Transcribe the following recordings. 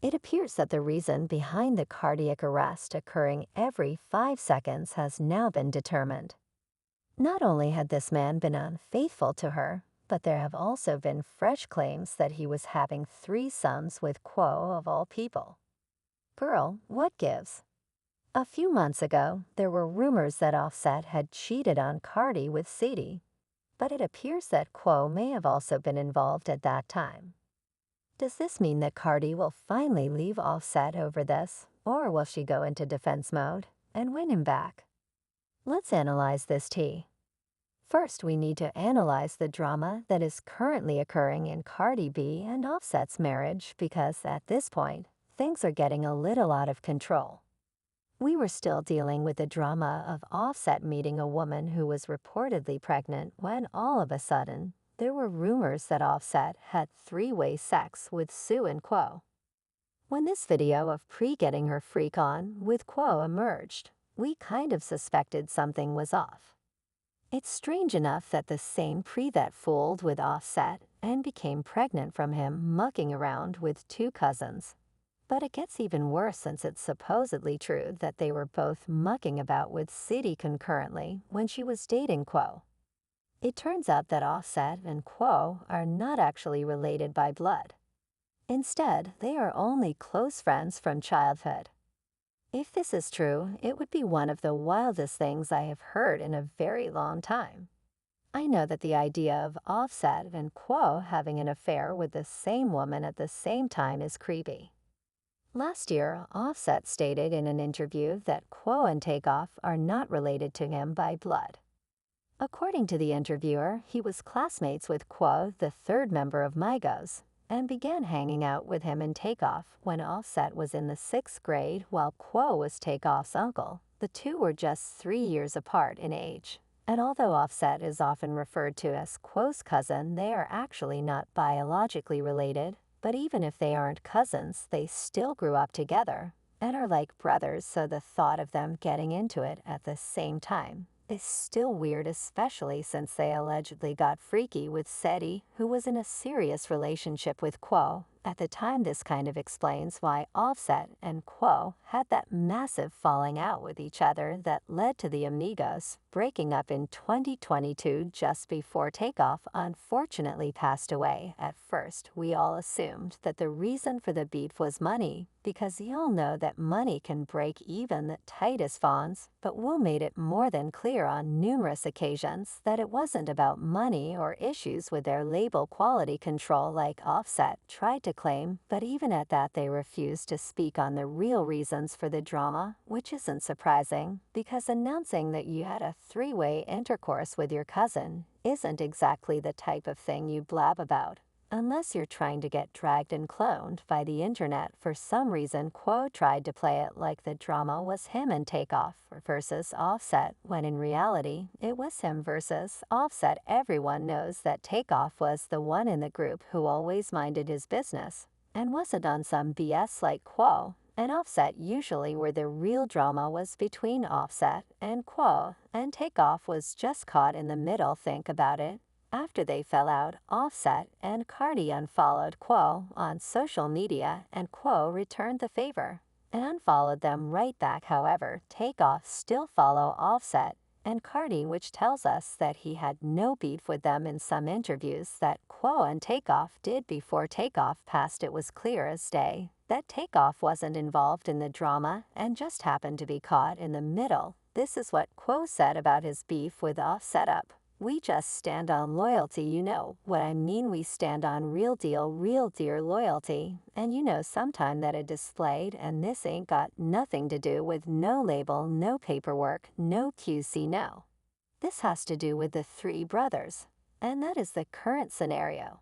It appears that the reason behind the cardiac arrest occurring every 5 seconds has now been determined. Not only had this man been unfaithful to her, but there have also been fresh claims that he was having threesomes with Quo of all people. Girl, what gives? A few months ago, there were rumors that Offset had cheated on Cardi with Saweetie, but it appears that Quo may have also been involved at that time. Does this mean that Cardi will finally leave Offset over this, or will she go into defense mode and win him back? Let's analyze this tea. First, we need to analyze the drama that is currently occurring in Cardi B and Offset's marriage because at this point, things are getting a little out of control. We were still dealing with the drama of Offset meeting a woman who was reportedly pregnant when all of a sudden, there were rumors that Offset had three-way sex with Sue and Quo. When this video of pre-getting her freak on with Quo emerged, we kind of suspected something was off. It's strange enough that the same pre that fooled with Offset and became pregnant from him mucking around with two cousins. But it gets even worse since it's supposedly true that they were both mucking about with Saweetie concurrently when she was dating Quo. It turns out that Offset and Quo are not actually related by blood. Instead, they are only close friends from childhood. If this is true, it would be one of the wildest things I have heard in a very long time. I know that the idea of Offset and Quo having an affair with the same woman at the same time is creepy. Last year, Offset stated in an interview that Quo and Takeoff are not related to him by blood. According to the interviewer, he was classmates with Quo, the third member of Migos, and began hanging out with him and Takeoff when Offset was in the 6th grade while Quo was Takeoff's uncle. The two were just 3 years apart in age. And although Offset is often referred to as Quo's cousin, they are actually not biologically related. But even if they aren't cousins, they still grew up together and are like brothers, so the thought of them getting into it at the same time is still weird, especially since they allegedly got freaky with Saweetie, who was in a serious relationship with Quo. At the time, this kind of explains why Offset and Quo had that massive falling out with each other that led to the Amigos breaking up in 2022 just before Takeoff unfortunately passed away. At first, we all assumed that the reason for the beef was money, because y'all know that money can break even the tightest bonds, but Wu made it more than clear on numerous occasions that it wasn't about money or issues with their label quality control like Offset tried to claim, but even at that they refused to speak on the real reasons for the drama, which isn't surprising, because announcing that you had a three-way intercourse with your cousin isn't exactly the type of thing you blab about. Unless you're trying to get dragged and cloned by the internet. For some reason, Quo tried to play it like the drama was him and Takeoff versus Offset, when in reality, it was him versus Offset. Everyone knows that Takeoff was the one in the group who always minded his business and wasn't on some BS like Quo and Offset, usually where the real drama was between Offset and Quo, and Takeoff was just caught in the middle. Think about it. After they fell out, Offset and Cardi unfollowed Quo on social media, and Quo returned the favor and unfollowed them right back. However, Takeoff still follow Offset and Cardi, which tells us that he had no beef with them. In some interviews that Quo and Takeoff did before Takeoff passed, it was clear as day that Takeoff wasn't involved in the drama and just happened to be caught in the middle. This is what Quo said about his beef with Offset up. "We just stand on loyalty, you know what I mean. We stand on real deal, real dear loyalty. And you know sometime that it displayed, and this ain't got nothing to do with no label, no paperwork, no QC, no. This has to do with the three brothers. And that is the current scenario.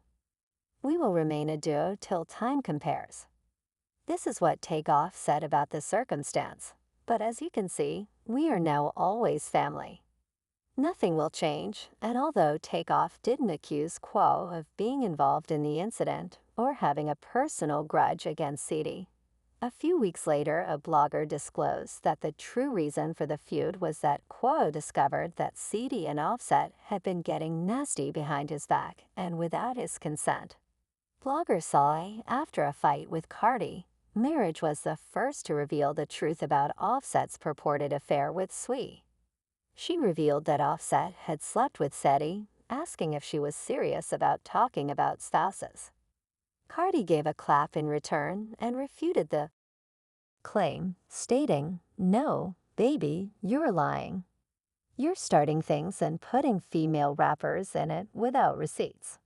We will remain a duo till time compares." This is what Takeoff said about the circumstance. But as you can see, we are now always family. Nothing will change, and although Takeoff didn't accuse Quo of being involved in the incident or having a personal grudge against Saweetie, a few weeks later a blogger disclosed that the true reason for the feud was that Quo discovered that Saweetie and Offset had been getting nasty behind his back and without his consent. Blogger saw after a fight with Cardi, Marriage was the first to reveal the truth about Offset's purported affair with Saweetie. She revealed that Offset had slept with Saweetie, asking if she was serious about talking about spouses. Cardi gave a clap in return and refuted the claim, stating, "No, baby, you're lying. You're starting things and putting female rappers in it without receipts."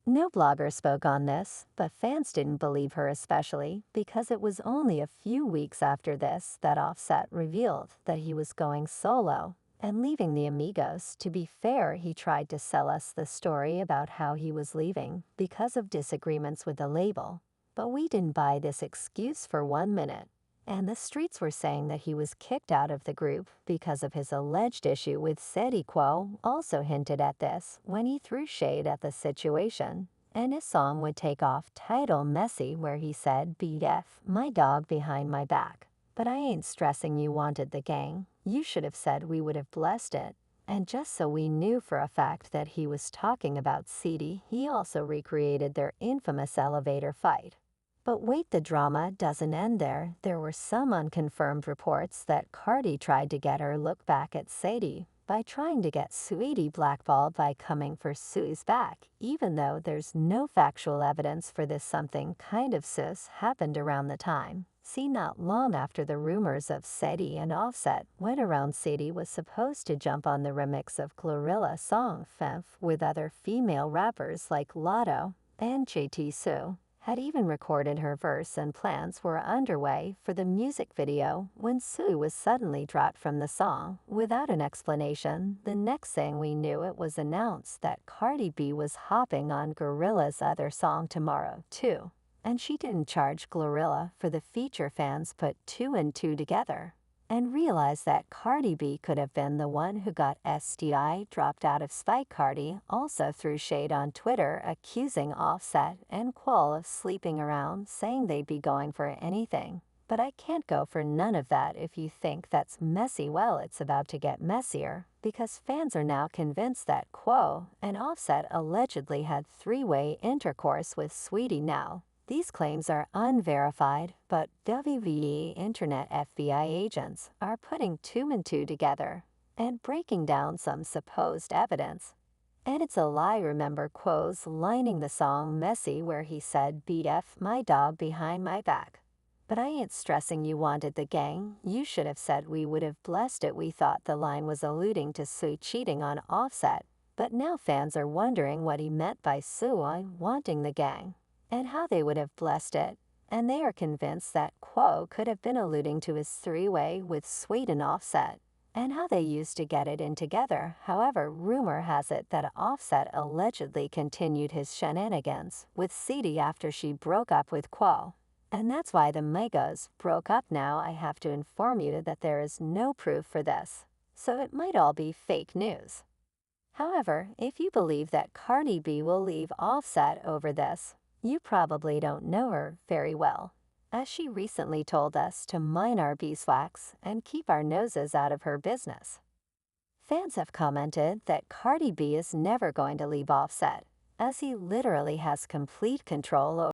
No blogger spoke on this, but fans didn't believe her, especially because it was only a few weeks after this that Offset revealed that he was going solo and leaving the Amigos. To be fair, he tried to sell us the story about how he was leaving because of disagreements with the label, but we didn't buy this excuse for 1 minute. And the streets were saying that he was kicked out of the group because of his alleged issue with Saweetie. Quavo also hinted at this when he threw shade at the situation, and his song would take off title Messy, where he said, "BF, my dog behind my back. But I ain't stressing you wanted the gang. You should have said we would have blessed it." And just so we knew for a fact that he was talking about Saweetie, he also recreated their infamous elevator fight. But wait, the drama doesn't end there. There were some unconfirmed reports that Cardi tried to get her look back at Saweetie by trying to get Saweetie blackballed by coming for Sue's back, even though there's no factual evidence for this. Something kind of sus happened around the time. See, not long after the rumors of Saweetie and Offset went around, Saweetie was supposed to jump on the remix of Glorilla's song Femph with other female rappers like Lotto and JT. Sue had even recorded her verse, and plans were underway for the music video when Sue was suddenly dropped from the song without an explanation. The next thing we knew, it was announced that Cardi B was hopping on Gorilla's other song Tomorrow too, and she didn't charge Glorilla for the feature. Fans put two and two together and realized that Cardi B could have been the one who got STI dropped out of spite. Cardi also threw shade on Twitter, accusing Offset and Quavo of sleeping around, saying they'd be going for anything. But I can't go for none of that. If you think that's messy, well, it's about to get messier, because fans are now convinced that Quavo and Offset allegedly had three-way intercourse with Saweetie. Now, these claims are unverified, but WWE Internet FBI agents are putting two and two together and breaking down some supposed evidence. And it's a lie. Remember Quavo's lining the song Messy, where he said, "BF, my dog behind my back. But I ain't stressing you wanted the gang. You should have said we would have blessed it." We thought the line was alluding to Sue cheating on Offset, but now fans are wondering what he meant by Sue wanting the gang and how they would have blessed it, and they are convinced that Quavo could have been alluding to his three-way with Saweetie and Offset, and how they used to get it in together. However, rumor has it that Offset allegedly continued his shenanigans with Saweetie after she broke up with Quavo, and that's why the Migos broke up. Now, I have to inform you that there is no proof for this, so it might all be fake news. However, if you believe that Cardi B will leave Offset over this, you probably don't know her very well, as she recently told us to mind our beeswax and keep our noses out of her business. Fans have commented that Cardi B is never going to leave Offset, as he literally has complete control over